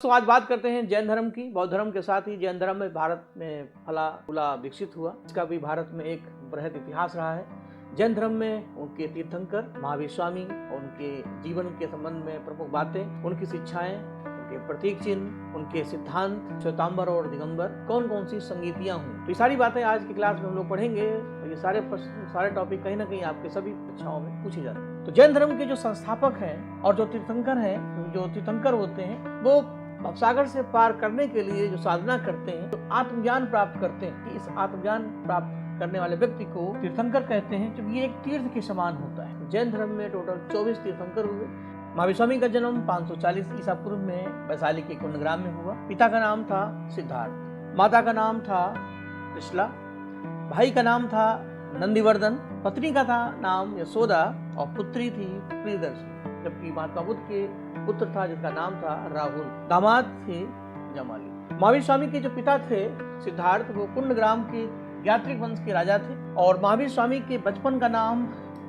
तो आज बात करते हैं जैन धर्म की। बौद्ध धर्म के साथ ही जैन धर्म में भारत में फला फूला विकसित हुआ। इसका भी भारत में एक बृहद इतिहास रहा है। जैन धर्म में उनके तीर्थंकर महावीर स्वामी, उनके जीवन के संबंध में प्रमुख बातें, उनकी शिक्षाएं, उनके प्रतीक चिन्ह, उनके सिद्धांत, श्वेतांबर और दिगंबर, कौन कौन सी संगीतियां हुई, तो ये सारी बातें आज की क्लास में हम लोग पढ़ेंगे। और ये सारे टॉपिक कहीं ना कहीं आपके सभी कक्षाओं में पूछे जाते हैं। तो जैन धर्म के जो संस्थापक हैं और जो तीर्थंकर हैं, जो तीर्थंकर होते हैं, वो भवसागर से पार करने के लिए जो साधना करते हैं, जो आत्मज्ञान प्राप्त करते हैं, इस आत्मज्ञान प्राप्त करने वाले व्यक्ति को तीर्थंकर कहते हैं। जब ये एक तीर्थ के समान होता है। जैन धर्म में टोटल 24 तीर्थंकर हुए। महावीर स्वामी का जन्म 540 ईसा पूर्व में वैशाली के कुंडग्राम में हुआ। पिता का नाम था सिद्धार्थ, माता का नाम था त्रिशला, भाई का नाम था नंदिवर्धन, पत्नी का था नाम यशोदा और पुत्री थी प्रियदर्शी। जबकि महात्मा बुद्ध के पुत्र था जिसका नाम था राहुल, दामाद थे जमाली। महावीर स्वामी के जो पिता थे सिद्धार्थ, वो कुंडग्राम के यात्रिक वंश के राजा थे। और महावीर स्वामी के बचपन का नाम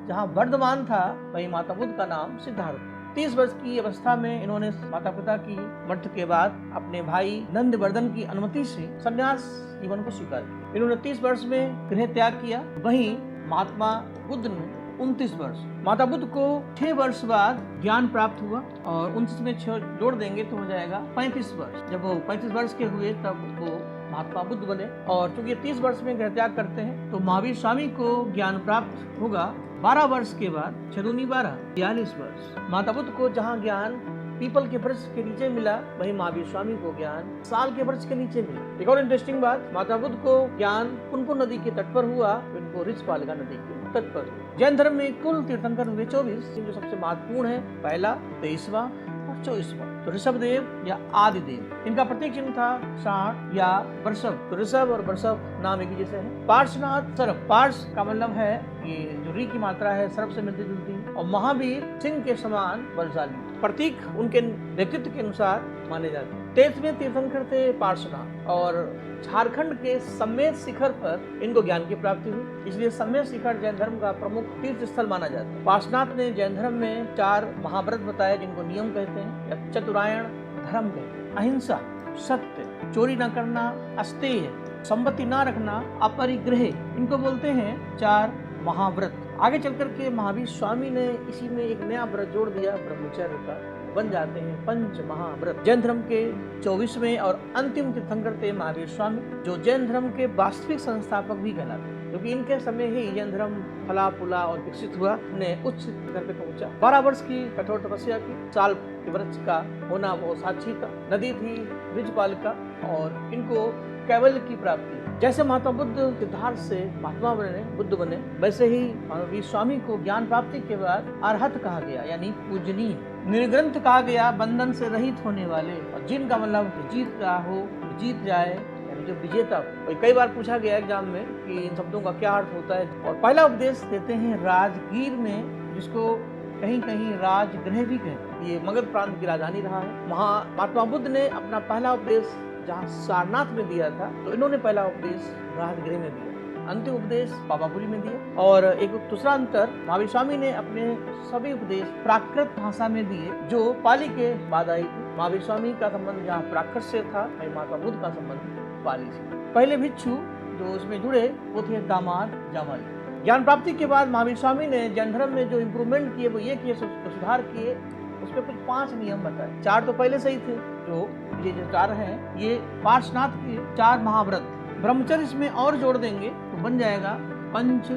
जहाँ वर्धमान था, वहीं माता बुद्ध का नाम सिद्धार्थ। 30 वर्ष की अवस्था में इन्होंने माता पिता की मृत्यु के बाद अपने भाई नंदवर्धन की अनुमति से संन्यास जीवन को स्वीकार किया। इन्होंने 30 वर्ष में गृह त्याग किया। वहीं महात्मा बुद्ध ने 29 वर्ष, माता बुद्ध को 6 वर्ष बाद ज्ञान प्राप्त हुआ और 29 में 6 जोड़ देंगे तो हो जाएगा 35 वर्ष। जब वो 35 वर्ष के हुए तब वो महात्मा बुद्ध बने। और चूंकि 30 वर्ष में गृह त्याग करते हैं तो महावीर स्वामी को ज्ञान प्राप्त होगा 12 वर्ष के बाद, 6 दूनी 12, 42 वर्ष। माता बुद्ध को जहाँ ज्ञान पीपल के वृक्ष के नीचे मिला, वहीं महावीर स्वामी को ज्ञान साल के वृक्ष के नीचे मिला। एक और इंटरेस्टिंग बात, माता बुद्ध को ज्ञान पुनपुन नदी के तट पर हुआ, इनको ऋचपालिका नदी के तट पर हुआ। जैन धर्म में कुल तीर्थंकर हुए 24, जो सबसे महत्वपूर्ण है, पहला, 23वां और 24वां। तो ऋषभदेव या आदिदेव, इनका प्रतीक चिन्ह था षाढ़ या वृषभ। तो ऋषभ और वृषभ नाम एक ही जैसे है। पार्श्वनाथ सर्प, पार्श का मतलब है ये जो री की मात्रा है सर्प से मिलती जुलती है। और महावीर सिंह के समान बलशाली, प्रतीक उनके व्यक्तित्व के अनुसार माने जाते हैं। 23वें तीर्थंकर थे पार्श्वनाथ और झारखंड के सम्मेद शिखर पर इनको ज्ञान की प्राप्ति हुई, इसलिए सम्मेद शिखर जैन धर्म का प्रमुख तीर्थ स्थल माना जाता है। पार्श्वनाथ ने जैन धर्म में 4 महाव्रत बताए, जिनको नियम कहते हैं या चतुरायण धर्म कहते हैं। अहिंसा, सत्य, चोरी न करना, अस्तेय, संपत्ति न रखना, अपरिग्रह, इनको बोलते हैं 4 महाव्रत। आगे चलकर के महावीर स्वामी ने इसी में एक नया व्रत जोड़ दिया, ब्रह्मचर्य का, बन जाते हैं 5 महाव्रत। जैन धर्म के 24वें और अंतिम तीर्थंकर थे महावीर स्वामी, जो जैन धर्म के वास्तविक संस्थापक भी कहलाते हैं, क्योंकि इनके समय ही जैन धर्म फला फूला और विकसित हुआ, ने उच्च स्तर पे पहुंचा। 12 वर्ष की कठोर तपस्या की, साल के वृक्ष का होना वो साक्षी था, नदी थी ऋचपालिका और इनको कैवल्य की प्राप्ति। जैसे महात्मा बुद्ध सिद्धार्थ से महात्मा बने, बुद्ध बने, वैसे ही महावीर स्वामी को ज्ञान प्राप्ति के बाद अरहत कहा गया, यानी पूजनीय। निर्ग्रंथ कहा गया, बंधन से रहित होने वाले। और जिनका मतलब जीत रहा हो, जीत जाए, यानी जो विजेता। और कई बार पूछा गया एग्जाम में कि इन शब्दों का क्या अर्थ होता है। और पहला उपदेश देते हैं राजगीर में, जिसको कहीं कहीं राजगृह भी कहते हैं। ये मगध प्रांत की राजधानी रहा है। महात्मा बुद्ध ने अपना पहला उपदेश जहाँ सारनाथ में दिया था, तो इन्होंने पहला उपदेश राजगृह में दिया, अंतिम उपदेश पावापुरी में दिया। और एक दूसरा अंतर, महावीर स्वामी ने अपने सभी उपदेश प्राकृत भाषा में दिए, जो पाली के बाद आई थी। महावीर स्वामी का संबंध जहाँ प्राकृत से था, वहीं महात्मा बुद्ध का संबंध पाली से। पहले भिक्षु जो उसमें जुड़े वो थे दामाद जामाली। ज्ञान प्राप्ति के बाद महावीर स्वामी ने जैन धर्म में जो इम्प्रूवमेंट किए वो ये किए, सुधार किए, उसमें कुछ 5 नियम बताए। 4 तो पहले से ही थे, जो 4 हैं ये पार्श्वनाथ के 4 महाव्रत। ब्रह्मचर्य इसमें और जोड़ देंगे तो बन जाएगा 5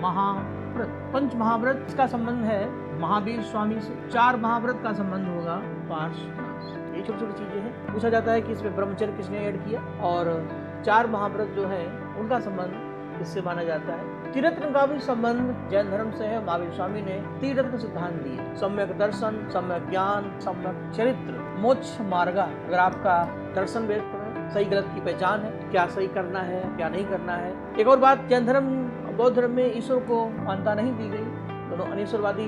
महाव्रत। 5 महाव्रत, इसका संबंध है महावीर स्वामी से। 4 महाव्रत का संबंध होगा पार्श्वनाथ से। ये छोटी छोटी चीजें हैं। पूछा जाता है कि इसमें ब्रह्मचर्य किसने ऐड किया, और 4 महाव्रत जो है उनका संबंध इससे माना जाता है। त्रिरत्न का भी संबंध जैन धर्म से है। महावीर स्वामी ने त्रिरत्न सिद्धांत दिए, सम्यक दर्शन, सम्यक ज्ञान, सम्यक चरित्र, मोक्ष मार्ग। अगर आपका दर्शन वेद है, सही गलत की पहचान है, क्या सही करना है क्या नहीं करना है। एक और बात, जैन धर्म बौद्ध धर्म में ईश्वर को मान्यता नहीं दी गई, दोनों अनिश्वरवादी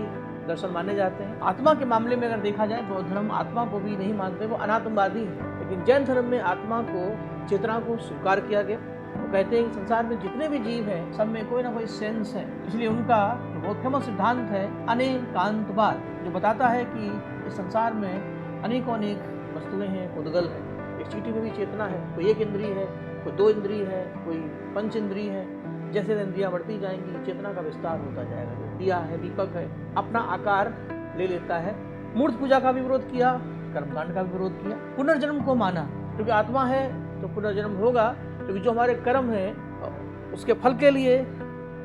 दर्शन माने जाते हैं। आत्मा के मामले में अगर देखा जाए, बौद्ध धर्म आत्मा को भी नहीं मानते, वो अनात्मवादी है। लेकिन जैन धर्म में आत्मा को, चेतना को स्वीकार किया गया। वो कहते हैं कि संसार में जितने भी जीव हैं, सब में कोई ना कोई सेंस है। इसलिए उनका जो बहुत फेमस सिद्धांत है अनेकांतवाद, जो बताता है कि इस संसार में अनेकों वस्तुएं हैं, उद्गल है। एक चींटी में भी चेतना है, कोई एक इंद्रिय है, कोई दो इंद्रिय है, कोई पंच इंद्रिय है। जैसे इंद्रियां बढ़ती जाएंगी चेतना का विस्तार होता जाएगा। जो दिया है, दीपक है, अपना आकार ले लेता है। मूर्त पूजा का भी विरोध किया, कर्मकांड का भी विरोध किया। पुनर्जन्म को माना, क्योंकि आत्मा है तो पुनर्जन्म होगा, क्योंकि जो हमारे कर्म है उसके फल के लिए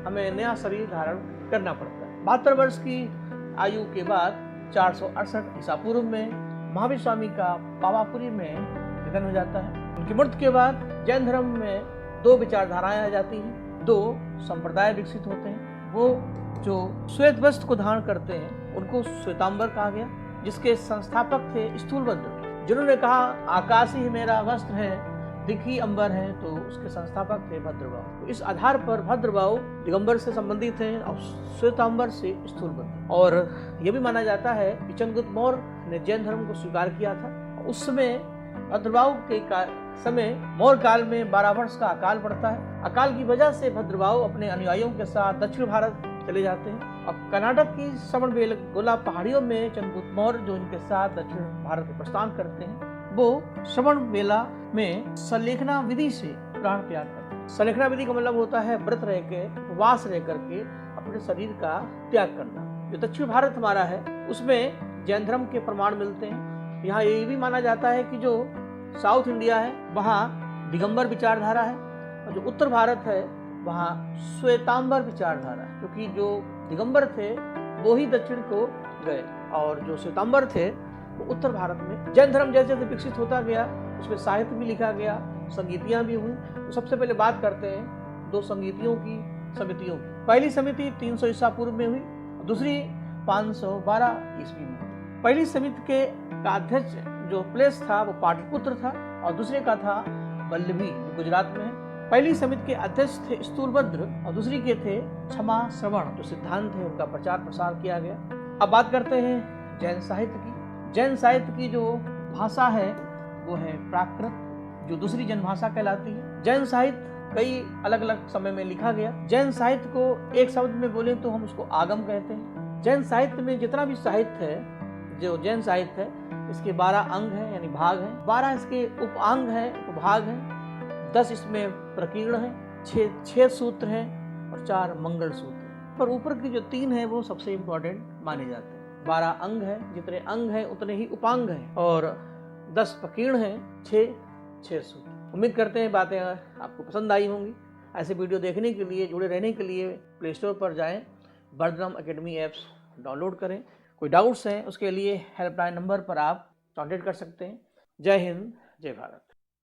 हमें नया शरीर धारण करना पड़ता है। 72 वर्ष की आयु के बाद 468 ईसा पूर्व में महावीर स्वामी का पावापुरी में निधन हो जाता है। उनकी मृत्यु के बाद जैन धर्म में दो विचारधाराएं आ जाती हैं, दो संप्रदाय विकसित होते हैं। वो जो श्वेत वस्त्र को धारण करते हैं उनको श्वेतांबर कहा गया, जिसके संस्थापक थे स्थूलभद्र, जिन्होंने कहा आकाश ही मेरा वस्त्र है, दिखी अंबर है, तो उसके संस्थापक थे भद्रबाहु। तो इस आधार पर भद्रबाहु दिगंबर से संबंधित हैं और श्वेतांबर से स्थूलभद्र। और यह भी माना जाता है कि चंद्रगुप्त मौर्य ने जैन धर्म को स्वीकार किया था। उस समय भद्रबाहु के समय मौर्य काल में 12 वर्ष का अकाल पड़ता है। अकाल की वजह से भद्रबाहु अपने अनुयायियों के साथ दक्षिण भारत चले जाते हैं। अब कर्नाटक की श्रवणबेलगोला पहाड़ियों में चंद्रगुप्त मौर्य जो इनके साथ दक्षिण भारत में प्रस्थान करते हैं, वो श्रवणबेला में सलेखना विधि से प्राण त्याग करते हैं। सलेखना विधि का मतलब होता है व्रत रह के, उपवास रह करके अपने शरीर का त्याग करना। जो दक्षिण भारत हमारा है उसमें जैन धर्म के प्रमाण मिलते हैं। यहाँ ये भी माना जाता है कि जो साउथ इंडिया है वहाँ दिगंबर विचारधारा है, और जो उत्तर भारत है वहाँ श्वेतांबर विचारधारा है, क्योंकि जो दिगंबर थे वो ही दक्षिण को गए और जो श्वेतांबर थे वो उत्तर भारत में। जैन धर्म जैसे जैसे विकसित होता गया उसमें साहित्य भी लिखा गया, संगीतियां भी हुई। तो सबसे पहले बात करते हैं दो संगीतियों की, समितियों की। पहली समिति 300 ईसा पूर्व में हुई, दूसरी 512 ईस्वी में। पहली समिति के का अध्यक्ष जो प्लेस था वो पाटलिपुत्र था और दूसरे का था वल्लभी जो गुजरात में है। पहली समिति के अध्यक्ष थे स्थूलभद्र और दूसरी के थे क्षमा श्रवण, जो सिद्धांत है उनका प्रचार प्रसार किया गया। अब बात करते हैं जैन साहित्य की। जैन साहित्य की जो भाषा है वो है प्राकृत, जो दूसरी जनभाषा कहलाती है। जैन साहित्य कई अलग अलग समय में लिखा गया। जैन साहित्य को एक शब्द में बोले तो हम उसको आगम कहते हैं। जैन साहित्य में जितना भी साहित्य है, जो जैन साहित्य है, इसके 12 अंग हैं यानी भाग हैं, 12 इसके उपांग हैं, उपभाग हैं, 10 इसमें प्रकीर्ण है, 6 सूत्र हैं और 4 मंगल सूत्र। पर ऊपर की जो 3 है वो सबसे इम्पोर्टेंट माने जाते हैं। 12 अंग है, जितने अंग हैं उतने ही उपांग हैं, और 10 प्रकीर्ण हैं, 6 सूत्र। उम्मीद करते हैं बातें आपको पसंद आई होंगी। ऐसे वीडियो देखने के लिए, जुड़े रहने के लिए प्ले स्टोर पर जाएं, वर्धनम एकेडमी ऐप्स डाउनलोड करें। कोई डाउट्स हैं उसके लिए हेल्पलाइन नंबर पर आप कॉन्टेक्ट कर सकते हैं। जय हिंद, जय भारत।